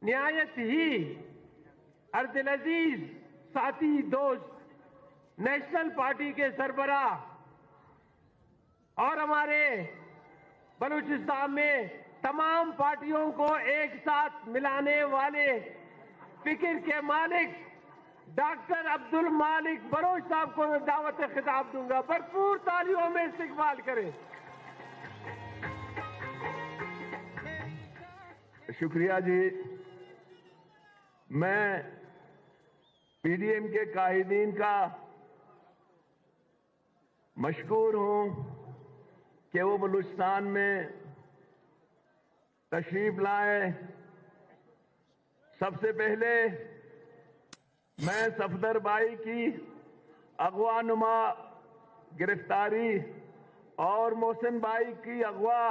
نہایت ہی ارد عزیز ساتھی دوست نیشنل پارٹی کے سربراہ اور ہمارے بلوچستان میں تمام پارٹیوں کو ایک ساتھ ملانے والے فکر کے مالک ڈاکٹر عبدالمالک بلوچ صاحب کو میں دعوت خطاب دوں گا. بھرپور تالیوں میں استقبال کریں. شکریہ جی. میں پی ڈی ایم کے قائدین کا مشکور ہوں کہ وہ بلوچستان میں تشریف لائے. سب سے پہلے میں صفدر بھائی کی اغوا نما گرفتاری اور محسن بھائی کی اغوا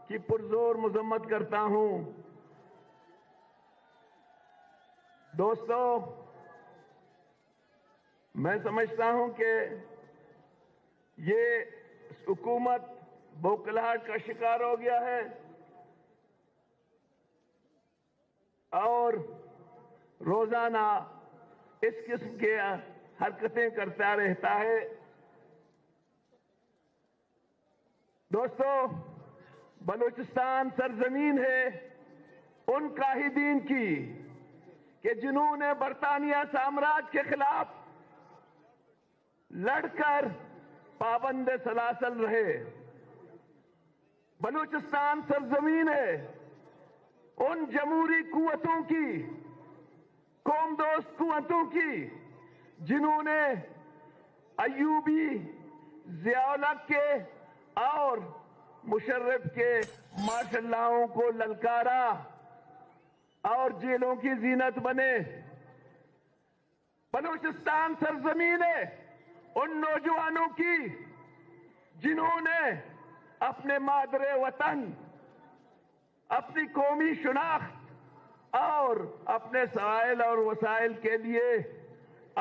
کی پرزور مذمت کرتا ہوں. دوستو، میں سمجھتا ہوں کہ یہ حکومت بوکھلاہٹ کا شکار ہو گیا ہے اور روزانہ اس قسم کی حرکتیں کرتا رہتا ہے. دوستو، بلوچستان سرزمین ہے ان قائدین کی کہ جنہوں نے برطانیہ سامراج کے خلاف لڑ کر پابند سلاسل رہے. بلوچستان سرزمین ہے ان جمہوری قوتوں کی، قوم دوست قوتوں کی، جنہوں نے ایوبی، ضیاء الحق کے اور مشرف کے ماشاء اللہوں کو للکارا اور جیلوں کی زینت بنے. بلوچستان سرزمین ہے ان نوجوانوں کی جنہوں نے اپنے مادر وطن، اپنی قومی شناخت اور اپنے سائل اور وسائل کے لیے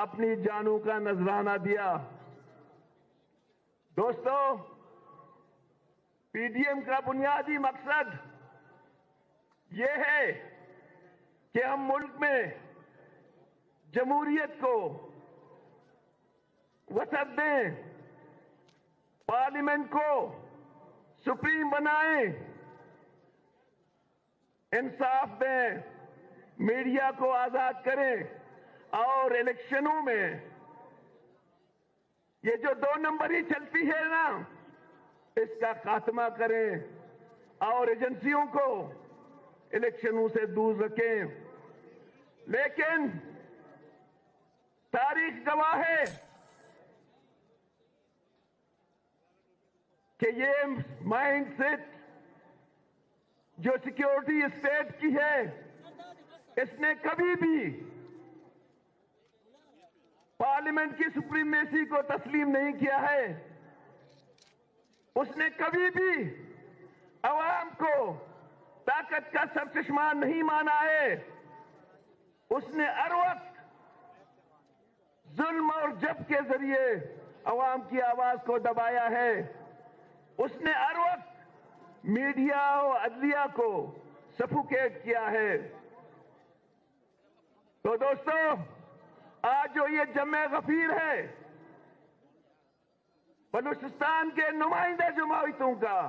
اپنی جانوں کا نذرانہ دیا. دوستو، پی ڈی ایم کا بنیادی مقصد یہ ہے کہ ہم ملک میں جمہوریت کو وسعت دیں، پارلیمنٹ کو سپریم بنائیں، انصاف دیں، میڈیا کو آزاد کریں اور الیکشنوں میں یہ جو 2 نمبری چلتی ہے نا، اس کا خاتمہ کریں اور ایجنسیوں کو الیکشنوں سے دور رکھیں. لیکن تاریخ گواہ ہے کہ یہ مائنڈ سیٹ جو سیکیورٹی اسٹیٹ کی ہے، اس نے کبھی بھی پارلیمنٹ کی سپریمیسی کو تسلیم نہیں کیا ہے. اس نے کبھی بھی عوام کو طاقت کا سرچشمہ نہیں مانا ہے. اس نے ہر وقت ظلم اور جبر کے ذریعے عوام کی آواز کو دبایا ہے. اس نے ہر وقت میڈیا اور عدلیہ کو سفوکیٹ کیا ہے. تو دوستو، آج جو یہ جمع غفیر ہے بلوچستان کے نمائندہ جماعتوں کا،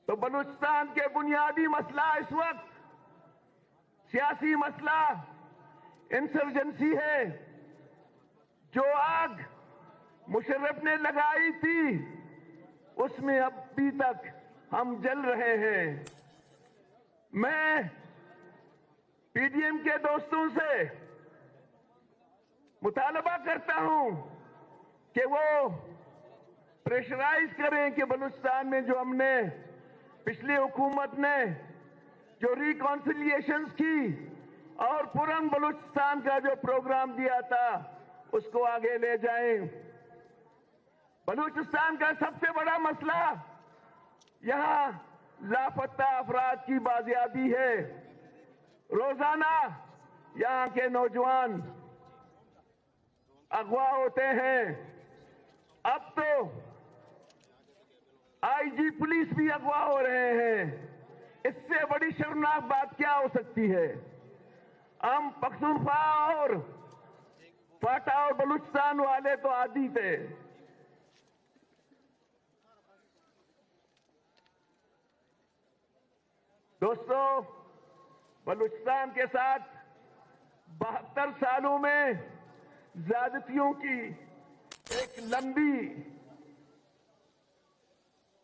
تو بلوچستان کے بنیادی مسئلہ اس وقت سیاسی مسئلہ انسرجنسی ہے. جو آگ مشرف نے لگائی تھی اس میں ابھی تک ہم جل رہے ہیں. میں پی ڈی ایم کے دوستوں سے مطالبہ کرتا ہوں کہ وہ پریشرائز کریں کہ بلوچستان میں جو ہم نے پچھلی حکومت نے جو ریکانسیلیشنز کی اور پورن بلوچستان کا جو پروگرام دیا تھا اس کو آگے لے جائیں. بلوچستان کا سب سے بڑا مسئلہ یہاں لاپتہ افراد کی بازیابی ہے. روزانہ یہاں کے نوجوان اغوا ہوتے ہیں. اب تو آئی جی پولیس بھی اغوا ہو رہے ہیں. اس سے بڑی شرمناک بات کیا ہو سکتی ہے؟ ہم پختونخوا اور فاٹا اور بلوچستان والے تو عادی تھے. دوستو، بلوچستان کے ساتھ 72 سالوں میں زیادتیوں کی ایک لمبی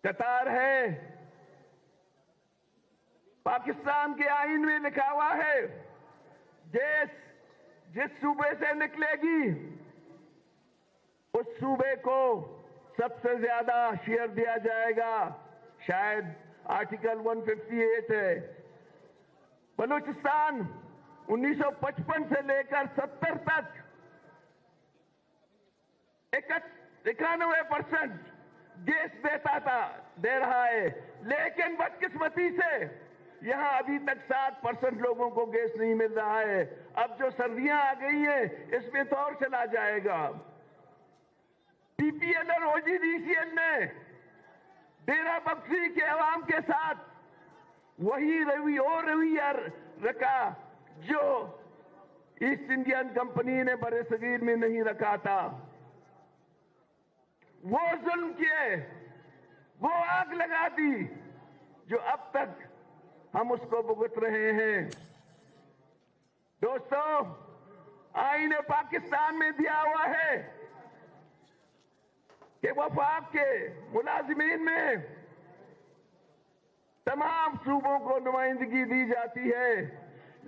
قطار ہے. پاکستان کے آئین میں لکھا ہوا ہے گیس جس صوبے سے نکلے گی اس صوبے کو سب سے زیادہ شیئر دیا جائے گا. شاید آرٹیکل 158 ہے. بلوچستان 1955 سے لے کر 70 تک 91% گیس دے رہا ہے، لیکن بدقسمتی سے یہاں ابھی تک 7% لوگوں کو گیس نہیں مل رہا ہے. اب جو سردیاں آ گئی ہیں اس میں تو اور چلا جائے گا. پی پی ایل اور او جی ڈی سی ایل نے ڈیرہ بخشی کے عوام کے ساتھ وہی رویہ رکھا جو ایسٹ انڈین کمپنی نے برِ صغیر میں نہیں رکھا تھا. وہ ظلم کیے، وہ آگ لگا دی جو اب تک ہم اس کو بھگت رہے ہیں. دوستو، آئین پاکستان میں دیا ہوا ہے کہ وفاق کے ملازمین میں تمام صوبوں کو نمائندگی دی جاتی ہے،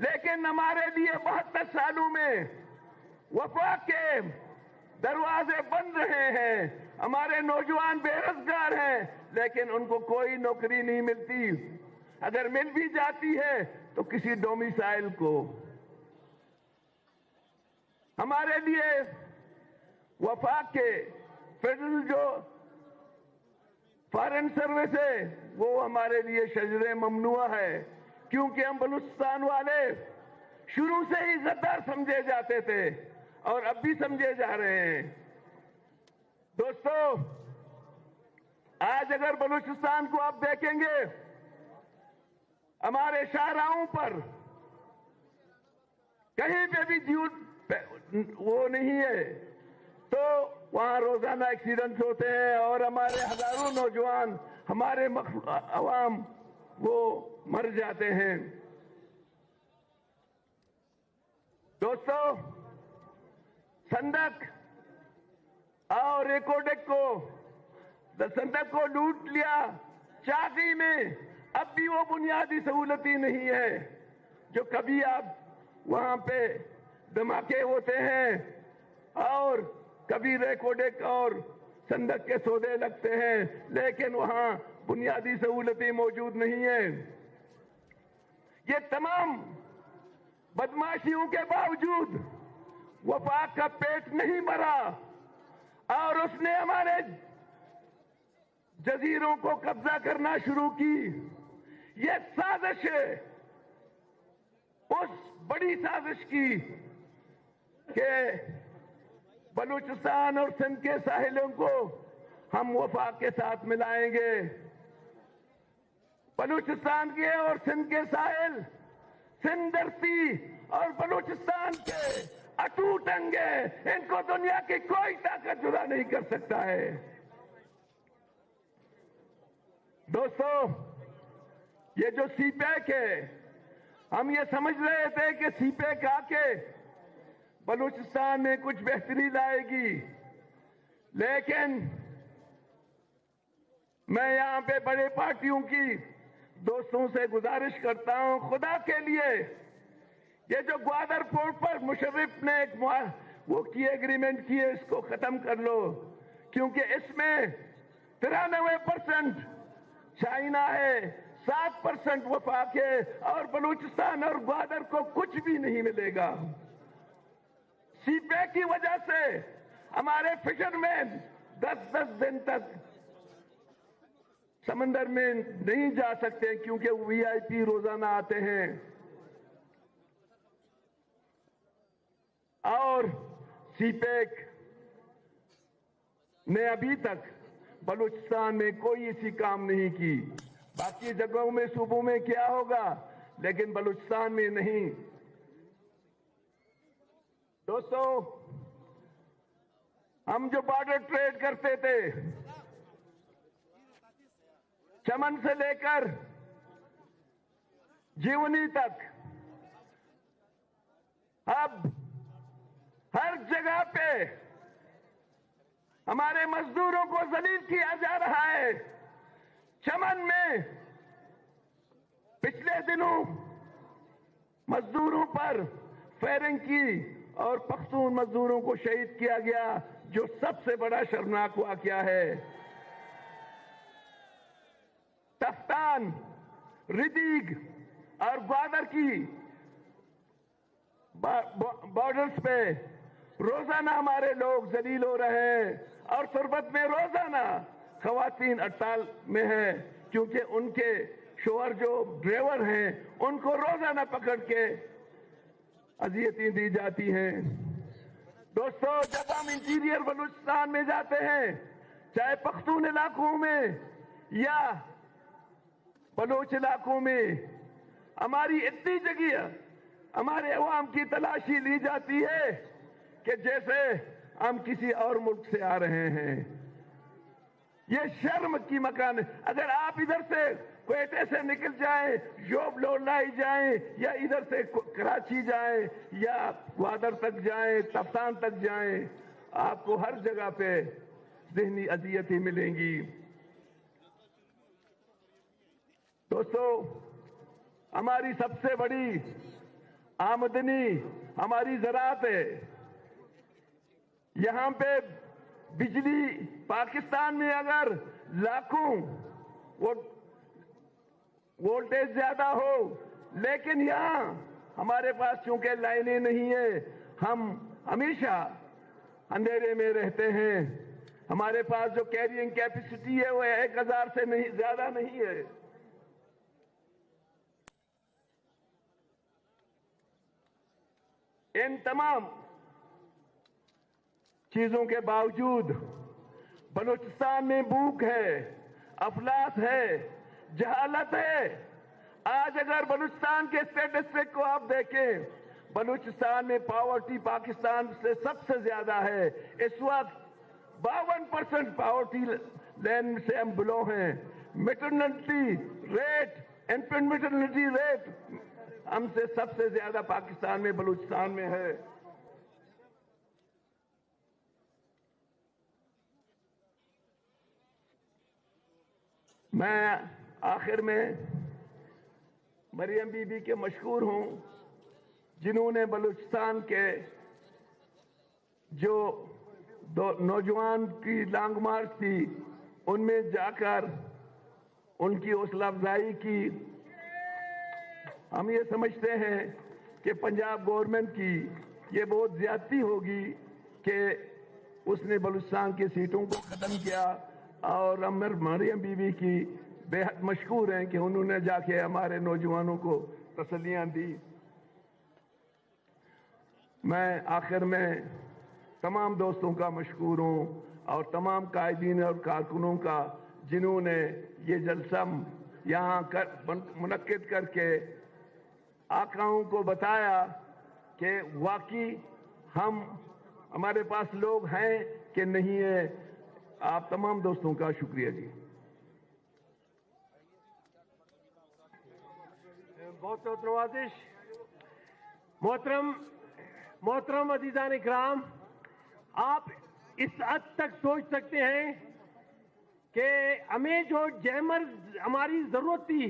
لیکن ہمارے لیے 72 سالوں میں وفاق کے دروازے بند رہے ہیں. ہمارے نوجوان بے روزگار ہیں لیکن ان کو کوئی نوکری نہیں ملتی. اگر مل بھی جاتی ہے تو کسی ڈومیسائل کو. ہمارے لیے وفاق کے فیڈرل جو فارن سروس ہے وہ ہمارے لیے شجر ممنوع ہے، کیونکہ ہم بلوچستان والے شروع سے ہی غدار سمجھے جاتے تھے اور اب بھی سمجھے جا رہے ہیں. دوستو، آج اگر بلوچستان کو آپ دیکھیں گے ہمارے شاہراہوں پر کہیں پہ بھی وہ نہیں ہے تو وہاں روزانہ ایکسیڈنٹس ہوتے ہیں اور ہمارے ہزاروں نوجوان، ہمارے عوام وہ مر جاتے ہیں. دوستو، سندک اور ریکوڈک سندک کو لوٹ لیا. چاقی میں اب بھی وہ بنیادی سہولتی نہیں ہے جو کبھی آپ وہاں پہ دھماکے ہوتے ہیں اور کبھی ریکوڈک اور سندک کے سودے لگتے ہیں، لیکن وہاں بنیادی سہولتیں موجود نہیں ہیں. یہ تمام بدماشیوں کے باوجود وفاق کا پیٹ نہیں بھرا اور اس نے ہمارے جزیروں کو قبضہ کرنا شروع کی. یہ سازش ہے اس بڑی سازش کی کہ بلوچستان اور سندھ کے ساحلوں کو ہم وفاق کے ساتھ ملائیں گے. بلوچستان کے اور سندھ کے ساحل سندھ دھرتی اور بلوچستان کے اٹوٹ انگ ہیں، ان کو دنیا کی کوئی طاقت جدا نہیں کر سکتا ہے. دوستو، یہ جو سی پیک ہے، ہم یہ سمجھ رہے تھے کہ سی پیک آ کے بلوچستان میں کچھ بہتری لائے گی، لیکن میں یہاں پہ بڑے پارٹیوں کی دوستوں سے گزارش کرتا ہوں، خدا کے لیے یہ جو گوادر پورٹ پر مشرف نے ایک ایگریمنٹ کی ہے اس کو ختم کر لو، کیونکہ اس میں 93% چائنا ہے، 7% وفاق ہے اور بلوچستان اور گوادر کو کچھ بھی نہیں ملے گا. سی پیک کی وجہ سے ہمارے فشر مین 10 دن تک سمندر میں نہیں جا سکتے کیونکہ وی آئی پی روزانہ آتے ہیں. اور سی پیک نے ابھی تک بلوچستان میں کوئی ایسی کام نہیں کی. باقی جگہوں میں صوبوں میں کیا ہوگا لیکن بلوچستان میں نہیں. دوستو، ہم جو بارڈر ٹریڈ کرتے تھے چمن سے لے کر جیونی تک، اب ہر جگہ پہ ہمارے مزدوروں کو ذلیل کیا جا رہا ہے. چمن میں پچھلے دنوں مزدوروں پر فائرنگ کی اور پختون مزدوروں کو شہید کیا گیا، جو سب سے بڑا شرمناک واقعہ ہے. تفتان، ردیگ اور گوادر کی بارڈرز پہ روزانہ ہمارے لوگ ذلیل ہو رہے ہیں، اور تربت میں روزانہ خواتین ہڑتال میں ہیں کیونکہ ان کے شوہر جو ڈرائیور ہیں ان کو روزانہ پکڑ کے اذیتیں دی جاتی ہیں. دوستو، جب ہم انٹیریئر بلوچستان میں جاتے ہیں، چاہے پختون علاقوں میں یا بلوچ علاقوں میں، ہماری اتنی جگہ ہمارے عوام کی تلاشی لی جاتی ہے کہ جیسے ہم کسی اور ملک سے آ رہے ہیں. یہ شرم کی مکان ہے. اگر آپ ادھر سے کوئٹے سے نکل جائیں، جوب لولائی جائیں، یا ادھر سے کراچی جائیں یا گوادر تک جائیں، تفتان تک جائیں، آپ کو ہر جگہ پہ ذہنی اذیتیں ملیں گی. دوستو، ہماری سب سے بڑی آمدنی ہماری زراعت ہے. یہاں پہ بجلی پاکستان میں اگر لاکھوں وولٹیج زیادہ ہو، لیکن یہاں ہمارے پاس چونکہ لائنیں نہیں ہیں، ہم ہمیشہ اندھیرے میں رہتے ہیں. ہمارے پاس جو کیرینگ کیپیسٹی ہے وہ 1000 سے نہیں زیادہ نہیں ہے. ان تمام چیزوں کے باوجود بلوچستان میں بھوک ہے، افلاس ہے، جہالت ہے. آج اگر بلوچستان کے اسٹیٹسٹک کو آپ دیکھیں، بلوچستان میں پاورٹی پاکستان سے سب سے زیادہ ہے. اس وقت 52% پاورٹی لائن سے ہم بلو ہیں. Maternity rate, infinite maternity rate ہم سے سب سے زیادہ پاکستان میں بلوچستان میں ہے. میں آخر میں مریم بی بی کے مشکور ہوں، جنہوں نے بلوچستان کے جو نوجوان کی لانگ مارچ تھی ان میں جا کر ان کی حوصلہ افزائی کی. ہم یہ سمجھتے ہیں کہ پنجاب گورنمنٹ کی یہ بہت زیادتی ہوگی کہ اس نے بلوچستان کی سیٹوں کو ختم کیا، اور ہم مریم بی بی کی بے حد مشکور ہیں کہ انہوں نے جا کے ہمارے نوجوانوں کو تسلیاں دی. میں آخر میں تمام دوستوں کا مشکور ہوں اور تمام قائدین اور کارکنوں کا، جنہوں نے یہ جلسہ یہاں منعقد کر کے آقاؤں کو بتایا کہ واقعی ہمارے پاس لوگ ہیں کہ نہیں ہیں. آپ تمام دوستوں کا شکریہ جی. بہت بہت نوازش. محترم عزیزان اکرام، آپ اس حد تک سوچ سکتے ہیں کہ ہمیں جو جیمر ہماری ضرورت تھی